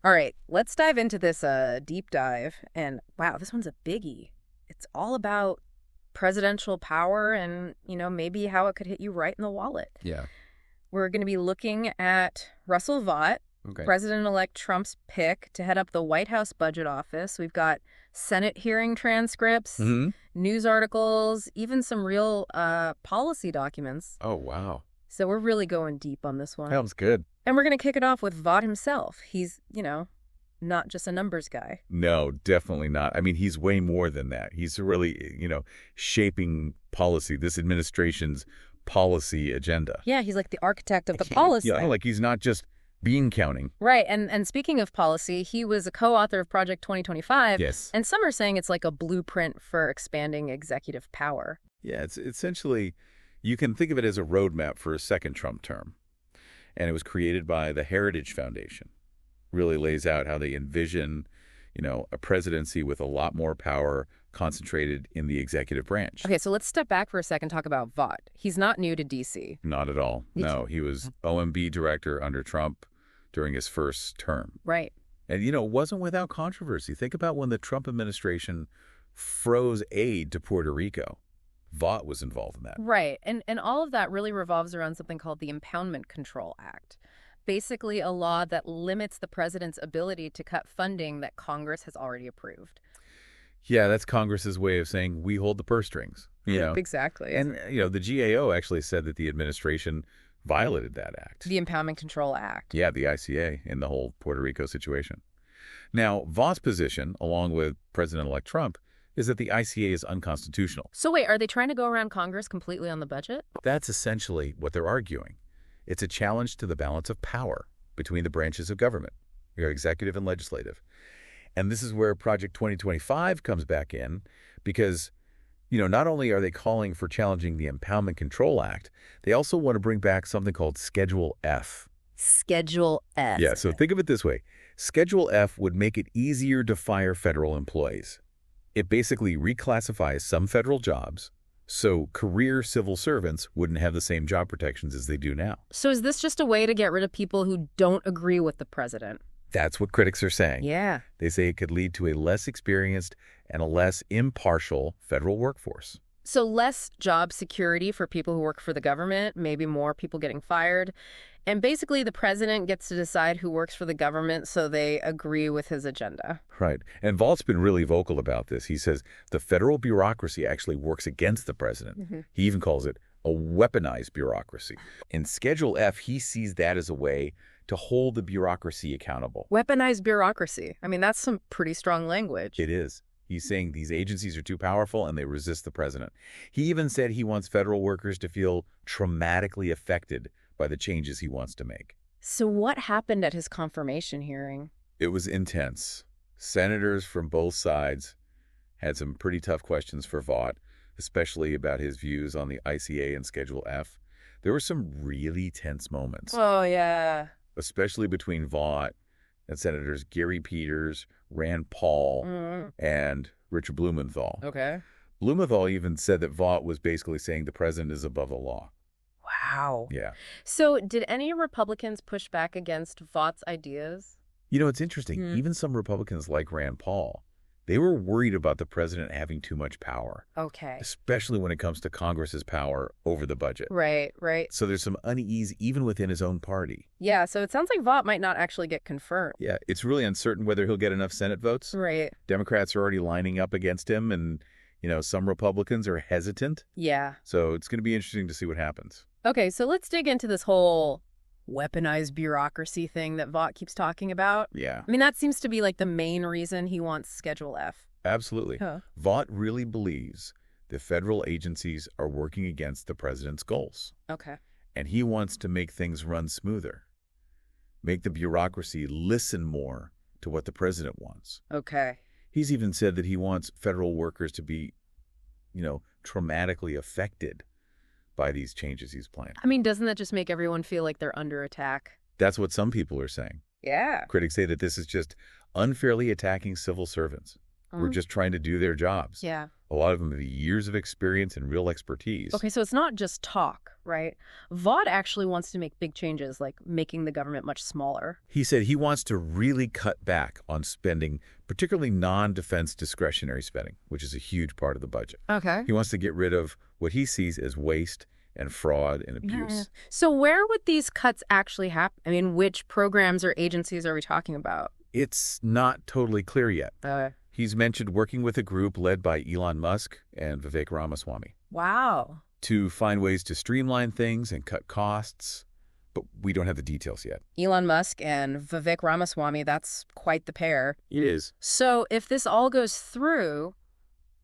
All right, let's dive into this deep dive. And wow, this one's a biggie. It's all about presidential power and, maybe how it could hit you right in the wallet. Yeah. We're going to be looking at Russell Vought, Okay. President-elect Trump's pick to head up the White House Budget Office. We've got Senate hearing transcripts, news articles, even some real policy documents. Oh, wow. So we're really going deep on this one. Sounds good. And we're going to kick it off with Vought himself. He's, not just a numbers guy. No, definitely not. I mean, he's way more than that. He's really, shaping policy, this administration's policy agenda. Yeah, he's like the architect of the policy. Yeah, like he's not just bean counting. Right. And speaking of policy, he was a co-author of Project 2025. Yes. And some are saying it's like a blueprint for expanding executive power. Yeah, it's essentially, you can think of it as a roadmap for a second Trump term. And it was created by the Heritage Foundation. Really lays out how they envision, a presidency with a lot more power concentrated in the executive branch. Okay, so let's step back for a second and talk about Vought. He's not new to D.C. Not at all. No, he was OMB director under Trump during his first term. Right. And, it wasn't without controversy. Think about when the Trump administration froze aid to Puerto Rico. Vought was involved in that. Right. And all of that really revolves around something called the Impoundment Control Act. Basically a law that limits the president's ability to cut funding that Congress has already approved. Yeah, that's Congress's way of saying we hold the purse strings. Exactly. And, the GAO actually said that the administration violated that act. The Impoundment Control Act. Yeah, the ICA in the whole Puerto Rico situation. Now, Vaught's position, along with President-elect Trump, is that the ICA is unconstitutional. So wait, are they trying to go around Congress completely on the budget? That's essentially what they're arguing. It's a challenge to the balance of power between the branches of government, executive and legislative. And this is where Project 2025 comes back in because, not only are they calling for challenging the Impoundment Control Act, they also want to bring back something called Schedule F. Schedule F. Yeah, so think of it this way. Schedule F would make it easier to fire federal employees. It basically reclassifies some federal jobs so career civil servants wouldn't have the same job protections as they do now. So is this just a way to get rid of people who don't agree with the president? That's what critics are saying. Yeah. They say it could lead to a less experienced and a less impartial federal workforce. So less job security for people who work for the government, maybe more people getting fired. And basically the president gets to decide who works for the government so they agree with his agenda. Right. And Vaught's been really vocal about this. He says the federal bureaucracy actually works against the president. He even calls it a weaponized bureaucracy. In Schedule F, he sees that as a way to hold the bureaucracy accountable. Weaponized bureaucracy. I mean, that's some pretty strong language. It is. He's saying these agencies are too powerful and they resist the president. He even said he wants federal workers to feel traumatically affected by the changes he wants to make. So what happened at his confirmation hearing? It was intense. Senators from both sides had some pretty tough questions for Vought, especially about his views on the ICA and Schedule F. There were some really tense moments. Oh, yeah. Especially between Vought and Senators Gary Peters, Rand Paul, and Richard Blumenthal. Okay. Blumenthal even said that Vought was basically saying the president is above the law. Wow. Yeah. So did any Republicans push back against Vaught's ideas? It's interesting. Even some Republicans like Rand Paul, they were worried about the president having too much power. Okay. Especially when it comes to Congress's power over the budget. Right. So there's some unease even within his own party. Yeah, so it sounds like Vought might not actually get confirmed. Yeah, it's really uncertain whether he'll get enough Senate votes. Right. Democrats are already lining up against him, and, some Republicans are hesitant. Yeah. So it's going to be interesting to see what happens. Okay, so let's dig into this whole weaponized bureaucracy thing that Vought keeps talking about. Yeah. I mean, that seems to be like the main reason he wants Schedule F. Absolutely. Huh. Vought really believes the federal agencies are working against the president's goals. Okay. And he wants to make things run smoother, make the bureaucracy listen more to what the president wants. Okay. He's even said that he wants federal workers to be, traumatically affected by these changes he's planned. I mean, doesn't that just make everyone feel like they're under attack? That's what some people are saying. Yeah. Critics say that this is just unfairly attacking civil servants. who are just trying to do their jobs. Yeah. A lot of them have years of experience and real expertise. Okay, so it's not just talk, right? Vought actually wants to make big changes, like making the government much smaller. He said he wants to really cut back on spending, particularly non-defense discretionary spending, which is a huge part of the budget. Okay. He wants to get rid of what he sees as waste and fraud and abuse. Yeah. So where would these cuts actually happen? I mean, which programs or agencies are we talking about? It's not totally clear yet. Okay. He's mentioned working with a group led by Elon Musk and Vivek Ramaswamy Wow. to find ways to streamline things and cut costs, but we don't have the details yet. Elon Musk and Vivek Ramaswamy, that's quite the pair. It is. So if this all goes through,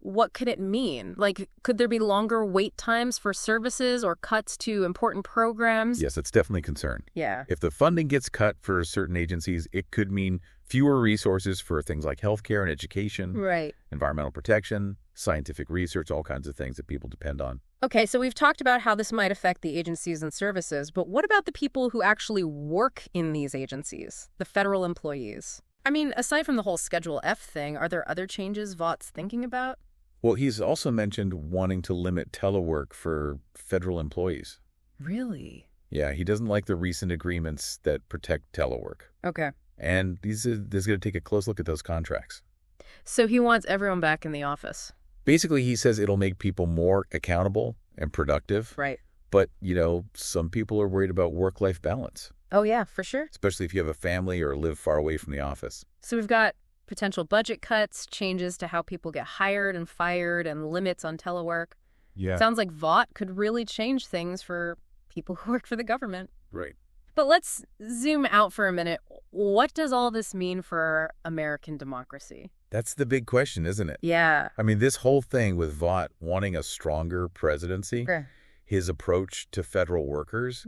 what could it mean? Like, could there be longer wait times for services or cuts to important programs? Yes, it's definitely a concern. Yeah. If the funding gets cut for certain agencies, it could mean fewer resources for things like healthcare and education, Right. environmental protection, scientific research, all kinds of things that people depend on. Okay, so we've talked about how this might affect the agencies and services, but what about the people who actually work in these agencies, the federal employees? I mean, aside from the whole Schedule F thing, are there other changes Vaught's thinking about? Well, he's also mentioned wanting to limit telework for federal employees. Really? Yeah, he doesn't like the recent agreements that protect telework. Okay. And there's going to take a close look at those contracts. So he wants everyone back in the office. Basically, he says it'll make people more accountable and productive. Right. But, some people are worried about work-life balance, Oh, yeah, for sure. especially if you have a family or live far away from the office. So we've got potential budget cuts, changes to how people get hired and fired, and limits on telework. Yeah. Sounds like Vought could really change things for people who work for the government. Right. But let's zoom out for a minute. What does all this mean for American democracy? That's the big question, isn't it? Yeah. I mean, this whole thing with Vought wanting a stronger presidency, Sure. his approach to federal workers,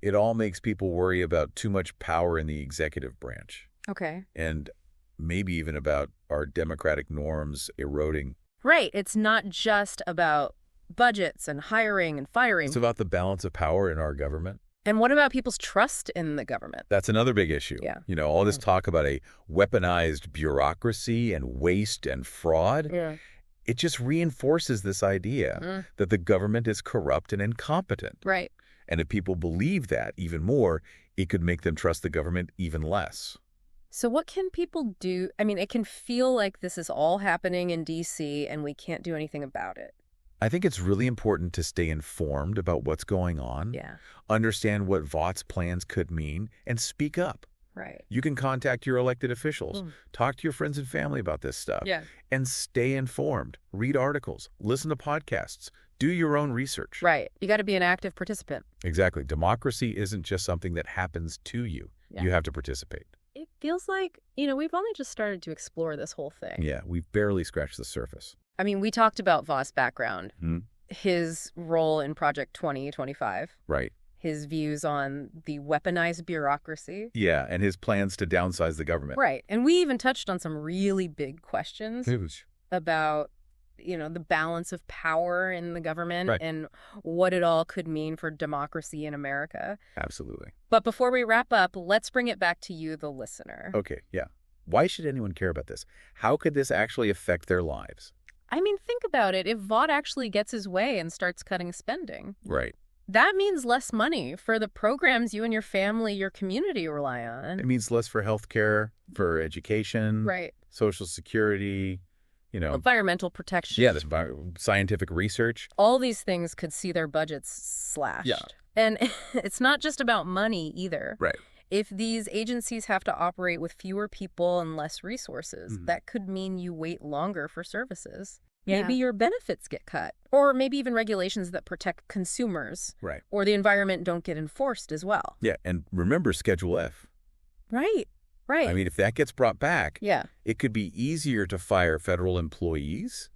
it all makes people worry about too much power in the executive branch Okay. and maybe even about our democratic norms eroding. Right. It's not just about budgets and hiring and firing. It's about the balance of power in our government. And what about people's trust in the government? That's another big issue. Yeah. All this talk about a weaponized bureaucracy and waste and fraud, Yeah. it just reinforces this idea that the government is corrupt and incompetent. Right. And if people believe that even more, it could make them trust the government even less. So what can people do? I mean, it can feel like this is all happening in D.C. and we can't do anything about it. I think it's really important to stay informed about what's going on, Yeah. understand what Vaught's plans could mean, and speak up. Right. You can contact your elected officials, talk to your friends and family about this stuff, Yeah. and stay informed. Read articles, listen to podcasts, do your own research. Right. You got to be an active participant. Exactly. Democracy isn't just something that happens to you. Yeah. You have to participate. It feels like, we've only just started to explore this whole thing. Yeah, we've barely scratched the surface. I mean, we talked about Vought's background, Hmm? his role in Project 2025, Right. his views on the weaponized bureaucracy. Yeah, and his plans to downsize the government. Right. And we even touched on some really big questions Huge. about, the balance of power in the government Right. and what it all could mean for democracy in America. Absolutely. But before we wrap up, let's bring it back to you, the listener. Okay, yeah. Why should anyone care about this? How could this actually affect their lives? I mean, think about it. If Vought actually gets his way and starts cutting spending, Right. that means less money for the programs you and your family, your community rely on. It means less for healthcare, for education, Right. Social Security, Environmental protection. yeah, this scientific research. All these things could see their budgets slashed. Yeah. And it's not just about money either. Right. If these agencies have to operate with fewer people and less resources, that could mean you wait longer for services. Maybe your benefits get cut, or maybe even regulations that protect consumers Right. or the environment don't get enforced as well. Yeah, and remember Schedule F. Right. Right. I mean, if that gets brought back, yeah. it could be easier to fire federal employees,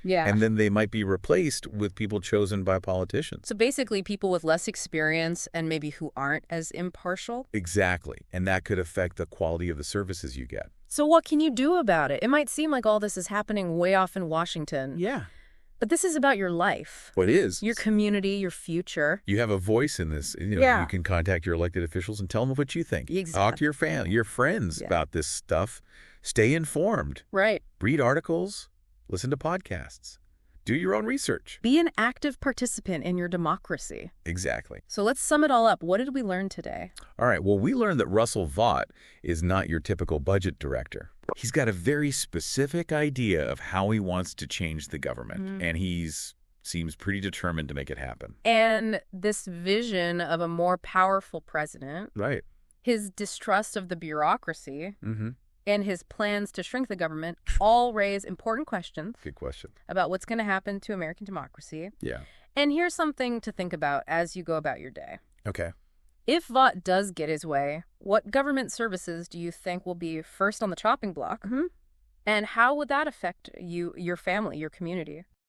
Yeah. and then they might be replaced with people chosen by politicians. So basically people with less experience and maybe who aren't as impartial. Exactly, and that could affect the quality of the services you get. So what can you do about it? It might seem like all this is happening way off in Washington. Yeah. But this is about your life, What is? your community, your future. You have a voice in this. Yeah. You can contact your elected officials and tell them what you think. Exactly. Talk to your family, your friends about this stuff. Stay informed. Right. Read articles. Listen to podcasts. Do your own research. Be an active participant in your democracy. Exactly. So let's sum it all up. What did we learn today? All right. Well, we learned that Russell Vought is not your typical budget director. He's got a very specific idea of how he wants to change the government, and seems pretty determined to make it happen. And this vision of a more powerful president, Right. his distrust of the bureaucracy, Mm-hmm. and his plans to shrink the government all raise important questions Good question. about what's going to happen to American democracy. Yeah. And here's something to think about as you go about your day. Okay. If Vought does get his way, what government services do you think will be first on the chopping block? And how would that affect you, your family, your community?